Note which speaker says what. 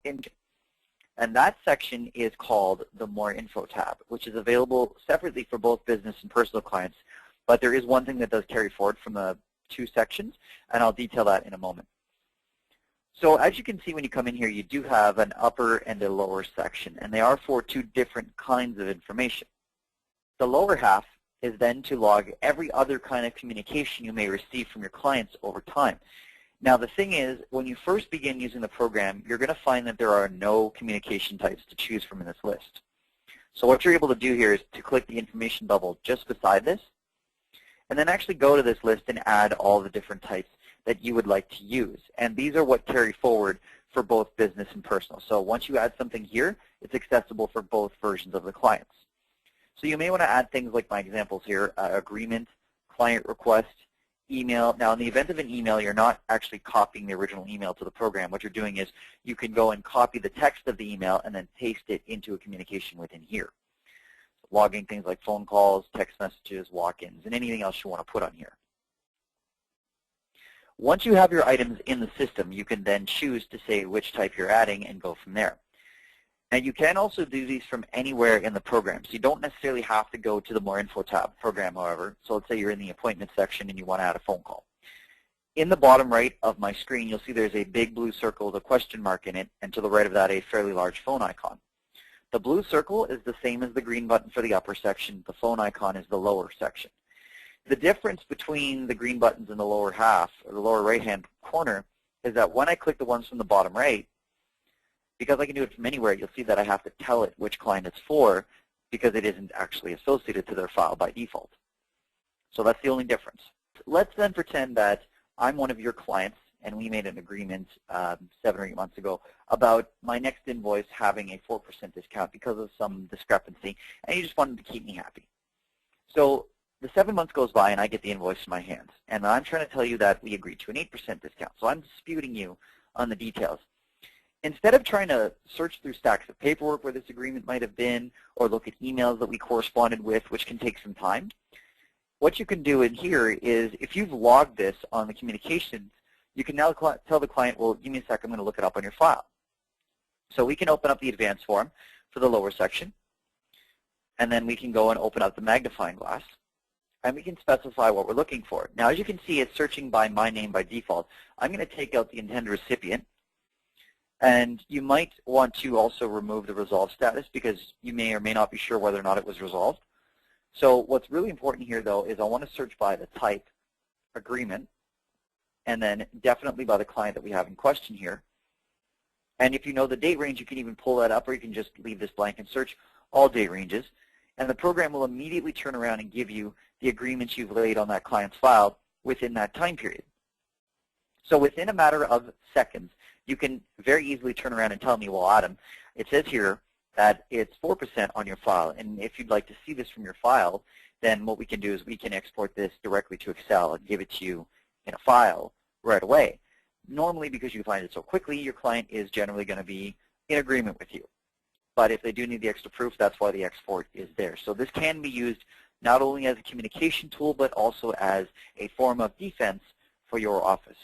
Speaker 1: into. And that section is called the More Info tab, which is available separately for both business and personal clients. But there is one thing that does carry forward from the two sections, and I'll detail that in a moment. So as you can see when you come in here, you do have an upper and a lower section, and they are for two different kinds of information. The lower half is then to log every other kind of communication you may receive from your clients over time. Now the thing is, when you first begin using the program, you're going to find that there are no communication types to choose from in this list. So what you're able to do here is to click the information bubble just beside this, and then actually go to this list and add all the different types that you would like to use. And these are what carry forward for both business and personal. So once you add something here, it's accessible for both versions of the clients. So you may want to add things like my examples here, agreement, client request, email. Now in the event of an email, you're not actually copying the original email to the program. What you're doing is you can go and copy the text of the email and then paste it into a communication within here. Logging things like phone calls, text messages, walk-ins, and anything else you want to put on here. Once you have your items in the system, you can then choose to say which type you're adding and go from there. Now you can also do these from anywhere in the program, so you don't necessarily have to go to the More Info tab program, however. So let's say you're in the appointment section and you want to add a phone call. In the bottom right of my screen, you'll see there's a big blue circle with a question mark in it, and to the right of that a fairly large phone icon. The blue circle is the same as the green button for the upper section. The phone icon is the lower section. The difference between the green buttons in the lower half, or the lower right-hand corner, is that when I click the ones from the bottom right, because I can do it from anywhere, you'll see that I have to tell it which client it's for because it isn't actually associated to their file by default. So that's the only difference. Let's then pretend that I'm one of your clients and we made an agreement 7 or 8 months ago about my next invoice having a 4% discount because of some discrepancy, and you just wanted to keep me happy. So the 7 months goes by and I get the invoice in my hands, and I'm trying to tell you that we agreed to an 8% discount. So I'm disputing you on the details. Instead of trying to search through stacks of paperwork where this agreement might have been, or look at emails that we corresponded with, which can take some time, what you can do in here is, if you've logged this on the communications, you can now tell the client, well, give me a sec, I'm going to look it up on your file. So we can open up the advanced form for the lower section, and then we can go and open up the magnifying glass, and we can specify what we're looking for. Now, as you can see, it's searching by my name by default. I'm going to take out the intended recipient, and you might want to also remove the resolved status because you may or may not be sure whether or not it was resolved. So what's really important here, though, is I want to search by the type, agreement, and then definitely by the client that we have in question here. And if you know the date range, you can even pull that up, or you can just leave this blank and search all date ranges. And the program will immediately turn around and give you the agreements you've laid on that client's file within that time period. So within a matter of seconds, you can very easily turn around and tell me, well, Adam, it says here that it's 4% on your file, and if you'd like to see this from your file, then what we can do is we can export this directly to Excel and give it to you in a file right away. Normally, because you find it so quickly, your client is generally going to be in agreement with you. But if they do need the extra proof, that's why the export is there. So this can be used not only as a communication tool, but also as a form of defense for your office.